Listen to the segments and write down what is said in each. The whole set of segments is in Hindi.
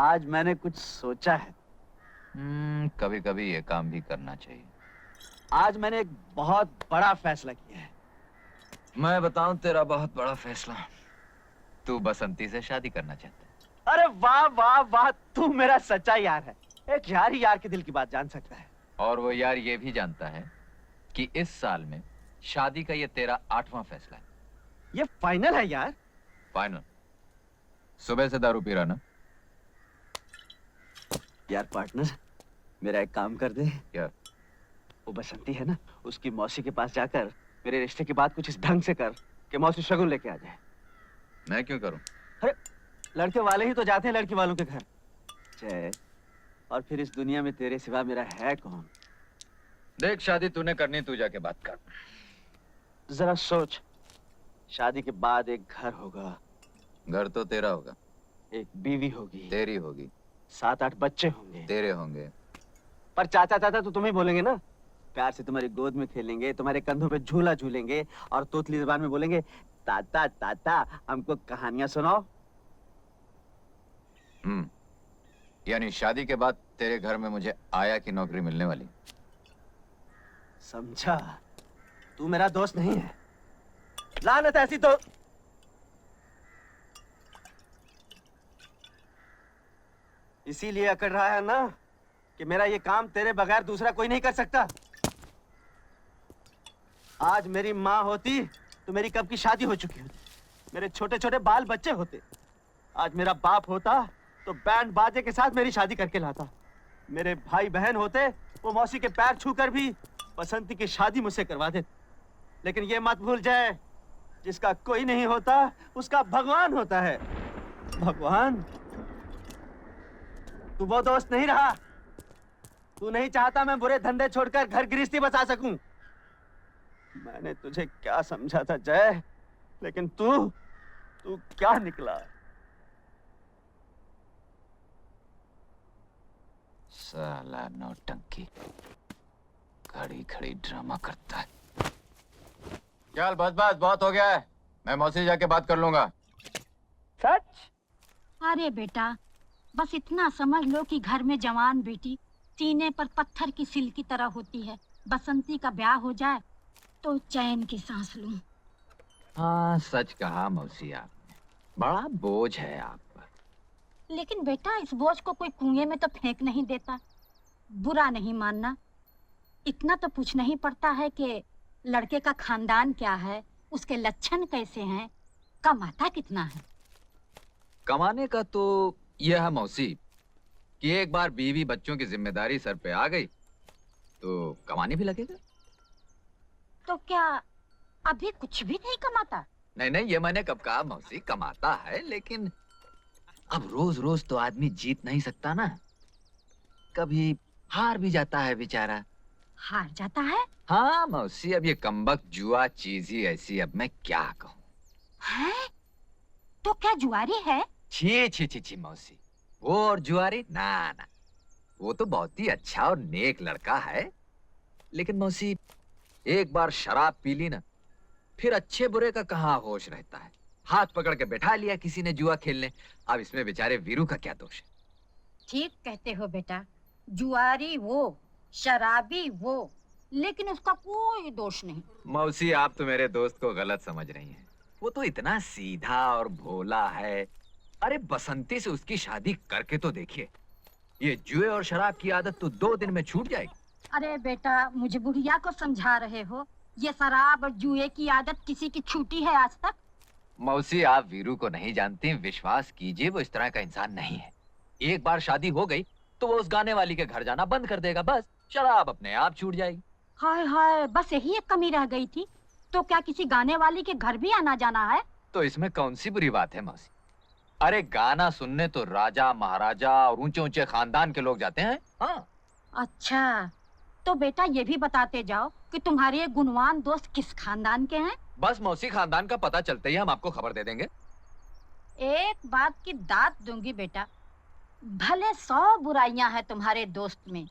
आज मैंने कुछ सोचा है। कभी कभी ये काम भी करना चाहिए। आज मैंने एक बहुत बड़ा फैसला किया है। मैं बताऊं तेरा बहुत बड़ा फैसला। तू बसंती से शादी करना चाहता है। अरे वाह वाह वाह, तू मेरा सच्चा यार है। एक यार ही यार के दिल की बात जान सकता है। और वो यार ये भी जानता है कि इस साल में शादी का ये तेरा 8वां फैसला है। ये फाइनल है यार? फाइनल। सुबह से दारू पी रहा ना? यार पार्टनर, मेरा एक काम कर दे। क्या? वो बसंती है ना, उसकी मौसी के पास जाकर मेरे रिश्ते की बात कुछ इस ढंग से कर कि मौसी शगुन लेके आ जाए। मैं क्यों करूं? अरे लड़के वाले ही तो जाते हैं लड़की वालों के घर। जय, और फिर इस दुनिया में तेरे सिवा मेरा है कौन? देख, शादी तूने करनी, तू जाके बात कर। जरा सोच, शादी के बाद एक घर होगा। घर तो तेरा होगा। एक बीवी होगी। तेरी होगी। 7-8 बच्चे होंगे। तेरे होंगे। पर चाचा चाचा तो तुम्हें बोलेंगे ना। प्यार से तुम्हारी गोद में खेलेंगे, तुम्हारे कंधों पे झूला झूलेंगे और तोतली जुबान में बोलेंगे, ताता ताता हमको कहानियां सुनाओ। यानी शादी के बाद तेरे घर में मुझे आया की नौकरी मिलने वाली। समझा? तू मेरा दोस्त नहीं है। लानत ऐसी तो इसीलिए अकड़ रहा है ना कि मेरा ये काम तेरे बगैर दूसरा कोई नहीं कर सकता। आज मेरी माँ होती तो मेरी कब की शादी हो चुकी होती, मेरे छोटे छोटे बाल बच्चे होते। आज मेरा बाप होता तो बैंड बाजे के साथ मेरी शादी करके लाता। मेरे भाई बहन होते, वो मौसी के पैर छूकर भी बसंती की शादी मुझसे करवा देते। लेकिन ये मत भूल जाए, जिसका कोई नहीं होता उसका भगवान होता है। भगवान? तू वो दोस्त नहीं रहा। तू नहीं चाहता मैं बुरे धंधे छोड़कर घर गृहस्थी बसा सकूं। मैंने तुझे क्या समझा था जय, लेकिन तू क्या निकला? साला नौटंकी, खड़ी खड़ी ड्रामा करता है। चल बस बस, बहुत हो गया है। मैं मौसी जाके बात कर लूंगा। सच? अरे बेटा, बस इतना समझ लो कि घर में जवान बेटी सीने पर पत्थर की सिल की तरह होती है। बसंती का ब्याह हो जाए तो चैन की सांस लूं। हाँ, सच कहा मौसी आपने। बड़ा बोझ है आप पर। लेकिन बेटा, इस बोझ को कोई कुएं में तो फेंक नहीं देता। बुरा नहीं मानना, इतना तो पूछना ही पड़ता है कि लड़के का खानदान क्या है, उसके लक्षण कैसे हैं, कमाता कितना है। कमाने का तो यह है मौसी कि एक बार बीवी बच्चों की जिम्मेदारी सर पे आ गई तो कमाने भी लगेगा। तो क्या अभी कुछ भी नहीं कमाता? नहीं नहीं, ये मैंने कब कहा मौसी, कमाता है, लेकिन अब रोज रोज तो आदमी जीत नहीं सकता ना। कभी हार भी जाता है बेचारा। हार जाता है? हाँ मौसी, अब ये कमबख्त जुआ चीज ही ऐसी, अब मैं क्या कहूँ। है? तो क्या जुआरी है? छी छी छी छी मौसी, वो और जुआरी ना ना, वो तो बहुत ही अच्छा और नेक लड़का है। लेकिन मौसी, एक बार शराब पी ली ना, फिर अच्छे बुरे का कहाँ होश रहता है। हाथ पकड़ के बैठा लिया किसी ने जुआ खेलने। अब इसमें बेचारे वीरू का क्या दोष है? ठीक कहते हो बेटा, जुआरी वो, शराबी वो, लेकिन उसका कोई दोष नहीं। मौसी, आप तो मेरे दोस्त को गलत समझ रही हैं। वो तो इतना सीधा और भोला है। अरे बसंती से उसकी शादी करके तो देखिए, ये जुए और शराब की आदत तो 2 दिन में छूट जाएगी। अरे बेटा, मुझे बुढ़िया को समझा रहे हो? ये शराब और जुए की आदत किसी की छूटी है आज तक? मौसी, आप वीरू को नहीं जानती, विश्वास कीजिए, वो इस तरह का इंसान नहीं है। एक बार शादी हो गई तो वो उस गाने वाली के घर जाना बंद कर देगा, बस शराब अपने आप छूट जाएगी। हाय हाय, बस यही एक कमी रह गई थी। तो क्या किसी गाने वाली के घर भी आना जाना है? तो इसमें कौन सी बुरी बात है मौसी? अरे गाना सुनने तो राजा महाराजा और ऊंचे ऊंचे खानदान के लोग जाते हैं। हाँ। अच्छा, तो बेटा ये भी बताते जाओ कि तुम्हारे ये गुणवान दोस्त किस खानदान के हैं? बस मौसी, खानदान का पता चलते ही हम आपको खबर दे देंगे। एक बात की दात दूंगी बेटा, भले 100 बुराइयां हैं तुम्हारे दोस्त में,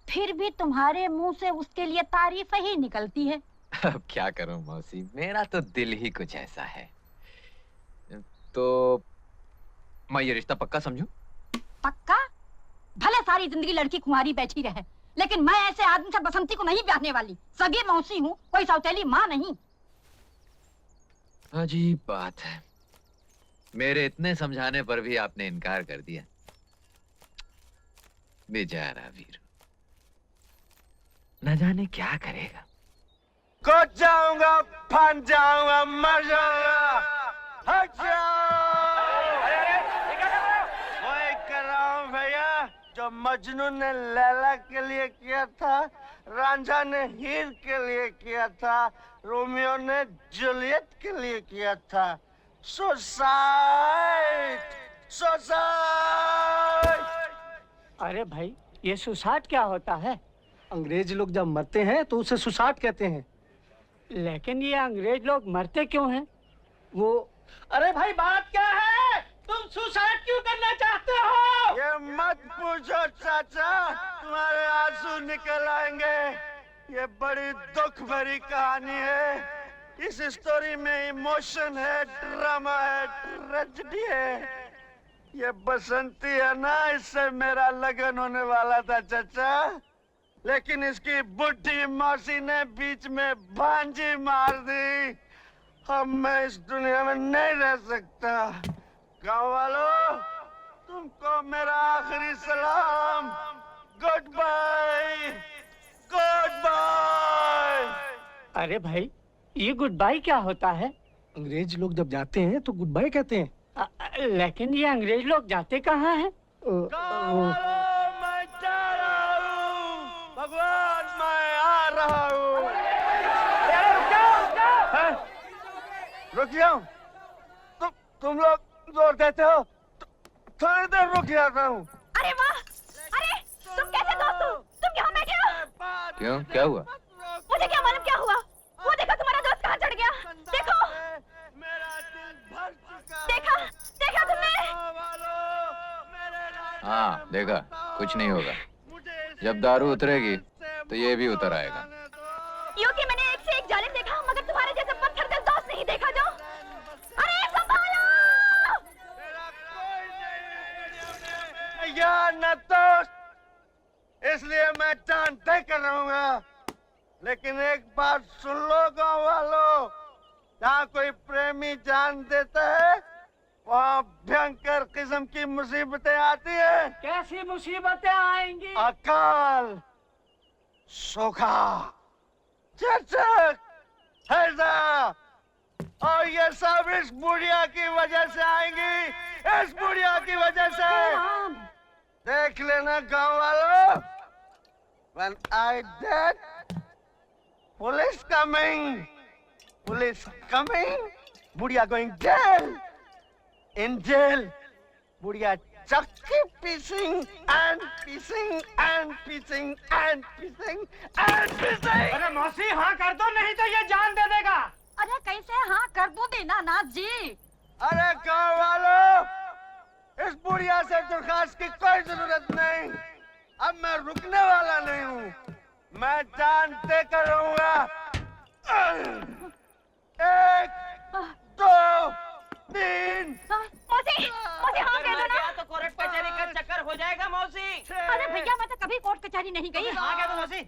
फिर भी तुम्हारे मुंह से उसके लिए तारीफ ही निकलती है। अब क्या करूं मौसी, मेरा तो दिल ही कुछ ऐसा है। तो मैं ये रिश्ता पक्का समझूं? सारी जिंदगी लड़की कुंवारी बैठी रहे, लेकिन मैं ऐसे आदमी से बसंती को नहीं ब्याहने वाली। सगी मौसी हूँ, कोई सौतेली माँ नहीं। अजीब बात है, मेरे इतने समझाने पर भी आपने इनकार कर दिया। बेचारा वीरू, न जाने क्या करेगा। कूद जाऊंगा, फन जाऊंगा, मर जाऊंगा। हट जाओ। वही कर रहा हूँ भैया जो मजनू ने लैला के लिए किया था, रांझा ने हीर के लिए किया था, रोमियो ने जूलियट के लिए किया था। Suicide, suicide. अरे भाई, ये सुसाइड क्या होता है? अंग्रेज लोग जब मरते हैं तो उसे सुसाइड कहते हैं। लेकिन ये अंग्रेज लोग मरते क्यों हैं? वो अरे भाई, बात क्या है? तुम सुसाइड क्यों करना चाहते हो? ये मत पूछो चाचा, तुम्हारे आंसू निकल आएंगे। ये बड़ी दुख भरी कहानी है। इस स्टोरी में इमोशन है, ड्रामा है, ट्रेजेडी है। ये बसंती है ना, इससे मेरा लगन होने वाला था चाचा, लेकिन इसकी बुढ़ी मौसी ने बीच में भांजी मार दी। अब मैं इस दुनिया में नहीं रह सकता। गाँव वालों, तुमको मेरा आखिरी सलाम। Goodbye, goodbye. अरे भाई, ये गुड बाय क्या होता है? अंग्रेज लोग जब जाते हैं तो गुड बाय कहते हैं। लेकिन ये अंग्रेज लोग जाते कहाँ हैं? मैं जा रहा हूँ, भगवान मैं आ रहा हूँ। रुक जाओ, तुम लोग जोर देते हो, थोड़ी देर रुक जाता हूँ। अरे वाह, अरे तुम कैसे दोस्त हो? तुम यहाँ बैठे हो? क्यों, क्या हुआ? मुझे क्या मालूम क्या हुआ? वो देखो तुम्हारा दोस्त कहाँ चढ़ गया। देखो, मेरा दिल भर चुका। देखा, देखा तुमने? हाँ देखा, कुछ नहीं होगा। जब दारू उतरेगी तो ये भी उतर आएगा। यूं कि मैंने एक से एक जालिम देखा, मगर तुम्हारे जैसे पत्थर दिल दोस्त नहीं देखा जो। अरे संभालो! या न दोस्त, इसलिए मैं जान दे कर रहूंगा। लेकिन एक बात सुन लो गाँव वालों, जहाँ कोई प्रेमी जान देता है वहाँ भयंकर किस्म की मुसीबतें आती है। कैसी मुसीबतें आएंगी? अकाल, सूखा, चचक, हैजा, और ये सब इस बुढ़िया की वजह से आएंगी। इस बुढ़िया की वजह से। देख लेना गाँव वालों, when I dead, police coming, police coming, बुढ़िया going jail, in jail, बुढ़िया चक्की pissing and pissing and pissing and pissing and pissing। अरे मौसी, हाँ कर दो, नहीं तो ये जान दे देगा। अरे कैसे हाँ कर दूं दीनानाथ जी? अरे गाँव वालों, इस बुढ़िया से दरखास्त की कोई जरूरत नहीं। अब मैं रुकने वाला नहीं हूँ, मैं जान दे कर रहूंगा। 1, 2, 3। मौसी, मौसी हाँ कह दो ना। तो कोर्ट कचहरी का चक्कर हो जाएगा मौसी। अरे भैया, मैं तो कभी कोर्ट कचहरी नहीं गई। हाँ कह दो मौसी।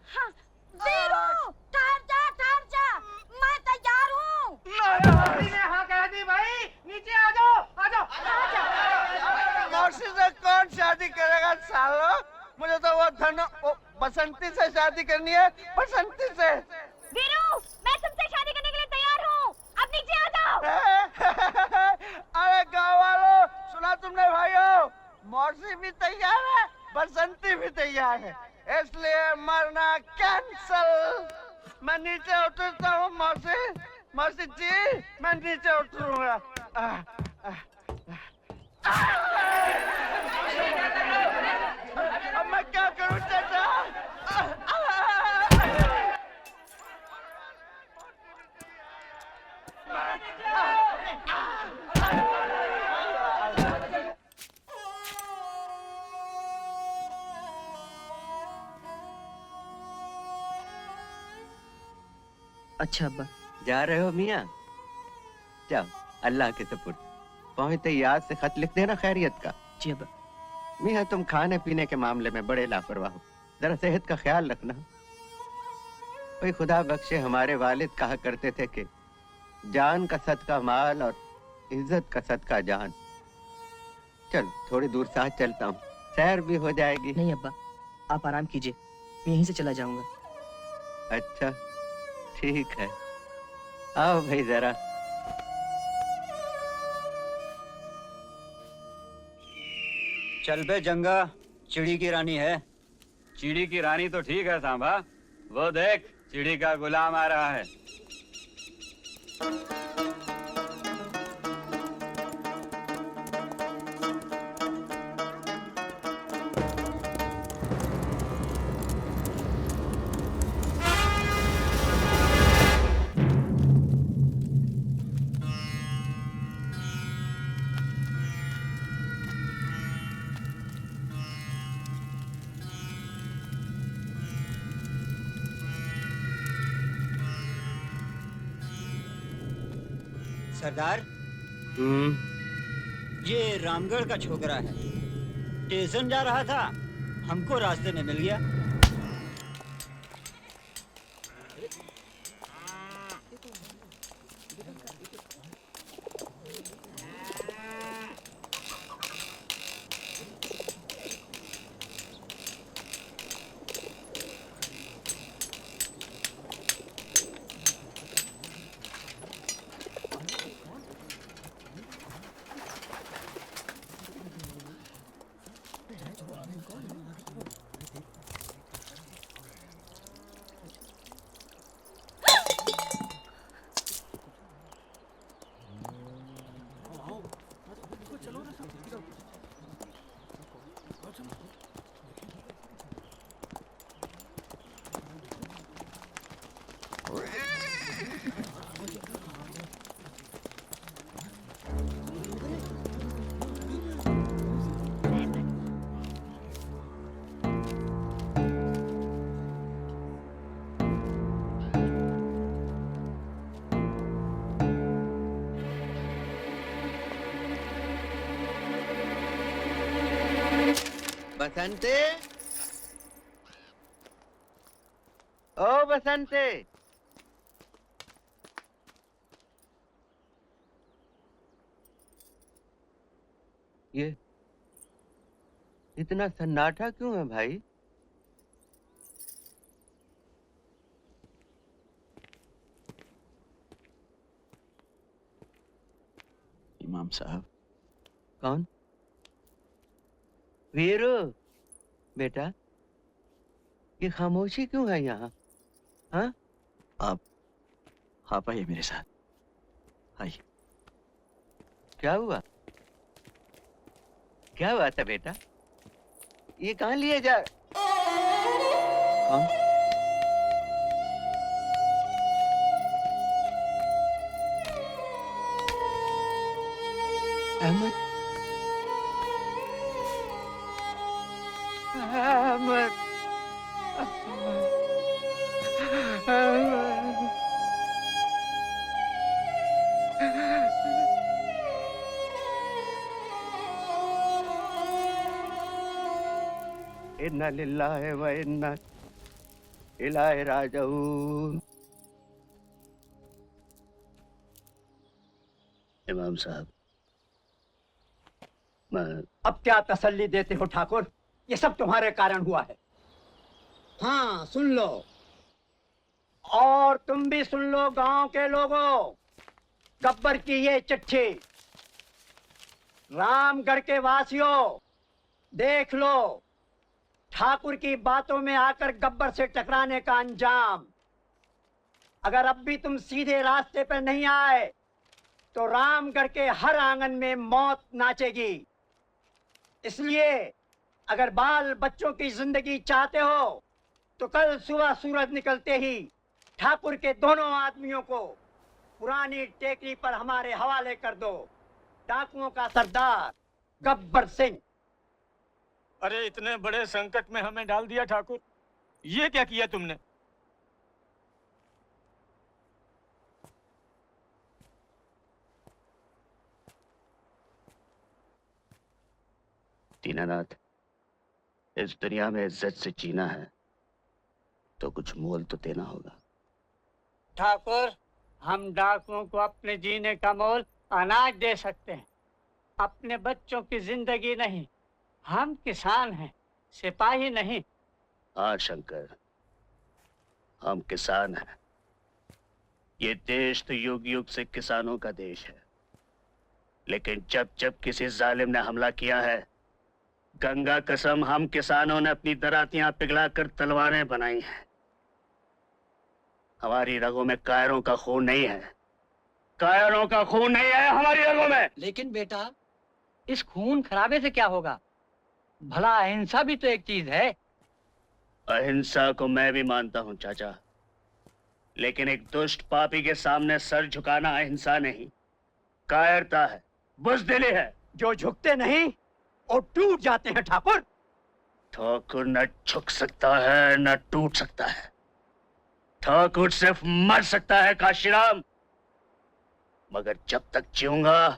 हाँ, वीरू, ठहर जा, मैं तैयार हूँ। मौसी ने हाँ कह दी भाई, नीचे आ जाओ, आ जाओ। मौसी से कौन शादी करेगा सालो? मुझे तो वो बसंती से शादी करनी है, बसंती से। वीरू, मैं तुमसे शादी करने के लिए तैयार हूँ, अब नीचे आ जाओ। अरे गाँव वालों, सुना तुमने भाइयों? मौसी भी तैयार है, बसंती भी तैयार है, इसलिए मरना कैंसल। मैं नीचे उतरता हूँ मौसी, मौसी जी मैं नीचे उतरूंगा। अब मैं क्या करूँ चाचा? अच्छा अब्बा, जा रहे हो मियाँ? जाओ, अल्लाह के सपुर्द। पहुंचते याद से खत लिख देना खैरियत का। जी अब्बा। मियाँ तुम खाने पीने के मामले में बड़े लापरवाह हो, जरा सेहत का ख्याल रखना। कोई खुदा बख्शे हमारे वालिद कहा करते थे कि जान का सदका माल और इज्जत का सदका जान। चल थोड़ी दूर साथ चलता हूँ, सैर भी हो जाएगी। नहीं अब्बा, आप आराम कीजिए, मैं यहीं से चला जाऊंगा। अच्छा ठीक है, आओ भाई जरा। चल बे जंगा, चिड़ी की रानी है। चिड़ी की रानी तो ठीक है सांभा, वो देख चिड़ी का गुलाम आ रहा है। सरदार, ये रामगढ़ का छोकरा है। स्टेशन जा रहा था, हमको रास्ते में मिल गया। बसंते, ओ बसंते, ये इतना सन्नाटा क्यों है भाई? इमाम साहब। कौन? वीरू बेटा, ये खामोशी क्यों है यहाँ? हाँ? आप आइए मेरे साथ, आइए। क्या हुआ? क्या हुआ था बेटा? ये कहाँ लिए जा? कौन? अहमद? अहमद? इन्ना लिल्लाहि व इन्ना इलैहि राजिऊन। इमाम साहब, अब क्या तसल्ली देते हो ठाकुर? ये सब तुम्हारे कारण हुआ है। हाँ सुन लो। और तुम भी सुन लो गांव के लोगों, गब्बर की ये चिट्ठी। रामगढ़ के वासियों, देख लो ठाकुर की बातों में आकर गब्बर से टकराने का अंजाम। अगर अब भी तुम सीधे रास्ते पर नहीं आए तो रामगढ़ के हर आंगन में मौत नाचेगी। इसलिए अगर बाल बच्चों की जिंदगी चाहते हो तो कल सुबह सूरज निकलते ही ठाकुर के दोनों आदमियों को पुरानी टेकरी पर हमारे हवाले कर दो। डाकुओं का सरदार गब्बर सिंह। अरे इतने बड़े संकट में हमें डाल दिया ठाकुर, ये क्या किया तुमने? दीनानाथ, इस दुनिया में इज्जत से जीना है तो कुछ मोल तो देना होगा। ठाकुर, हम डाकुओं को अपने जीने का मोल अनाज दे सकते हैं, अपने बच्चों की जिंदगी नहीं। हम किसान हैं, सिपाही नहीं। हाँ शंकर, हम किसान हैं। ये देश तो युग युग से किसानों का देश है, लेकिन जब जब किसी जालिम ने हमला किया है, गंगा कसम हम किसानों ने अपनी दरातियां पिघलाकर तलवारें बनाई हैं। हमारी रगों में कायरों का खून नहीं है, कायरों का खून नहीं है हमारी रगों में। लेकिन बेटा, इस खून खराबे से क्या होगा? भला अहिंसा भी तो एक चीज है। अहिंसा को मैं भी मानता हूं चाचा, लेकिन एक दुष्ट पापी के सामने सर झुकाना अहिंसा नहीं, कायरता है, बुज़दिली है। जो झुकते नहीं और टूट जाते हैं ठाकुर। ठाकुर न झुक सकता है न टूट सकता है, ठाकुर सिर्फ मर सकता है काशीराम। मगर जब तक जीऊंगा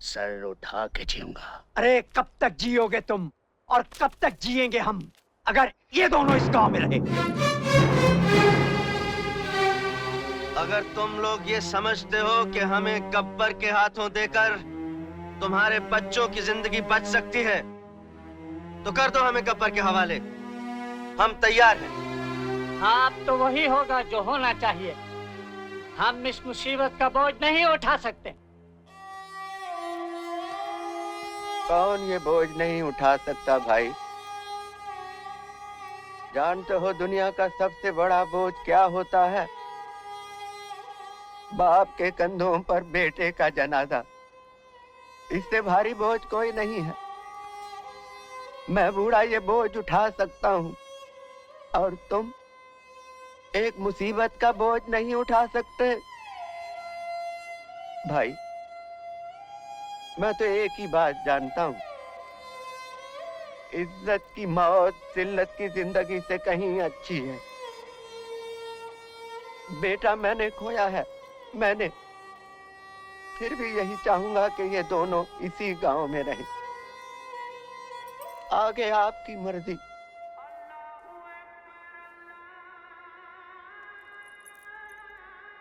सर उठा के जीऊंगा। अरे कब तक जियोगे तुम और कब तक जिएंगे हम, अगर ये दोनों इस गांव में रहे? अगर तुम लोग ये समझते हो कि हमें गब्बर के हाथों देकर तुम्हारे बच्चों की जिंदगी बच सकती है, तो कर दो हमें गब्बर के हवाले। हम तैयार हैं। हाँ, अब तो वही होगा जो होना चाहिए। हम इस मुसीबत का बोझ नहीं उठा सकते। कौन ये बोझ नहीं उठा सकता भाई? जानते हो दुनिया का सबसे बड़ा बोझ क्या होता है? बाप के कंधों पर बेटे का जनाजा। इससे भारी बोझ कोई नहीं है। मैं बूढ़ा ये बोझ उठा सकता हूँ और तुम एक मुसीबत का बोझ नहीं उठा सकते। भाई, मैं तो एक ही बात जानता हूँ, इज्जत की मौत जिल्लत की जिंदगी से कहीं अच्छी है। बेटा मैंने खोया है, मैंने, फिर भी यही चाहूंगा कि ये दोनों इसी गांव में रहें। आगे आपकी मर्जी।